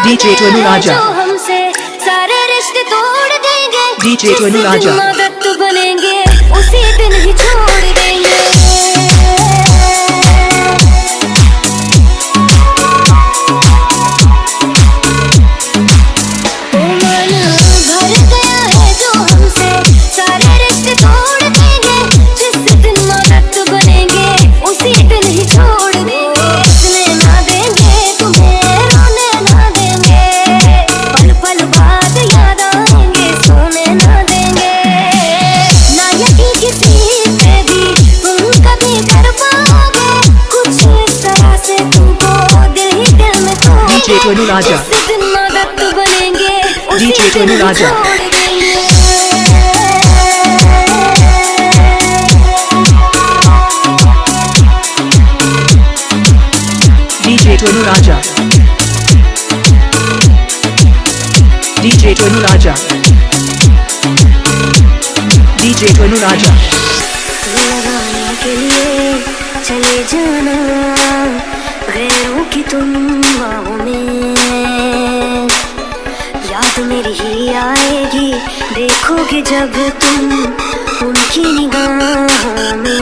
DJ टोनू राजा, जो हमसे सारे रिश्ते तोड़ देंगे, DJ टोनू राजा, मदद बनेंगे उसी दिन ही छोड़ देंगे। DJ टोनू राजा, DJ टोनू राजा, DJ टोनू राजा, DJ टोनू राजा, DJ टोनू राजा। लगाने के लिए चले जाना गैरों की तुम बाहों में, याद मेरी ही आएगी देखोगे जब तुम उनकी निगाहों में।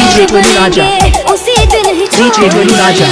DJ टोनू राजा, DJ टोनू राजा।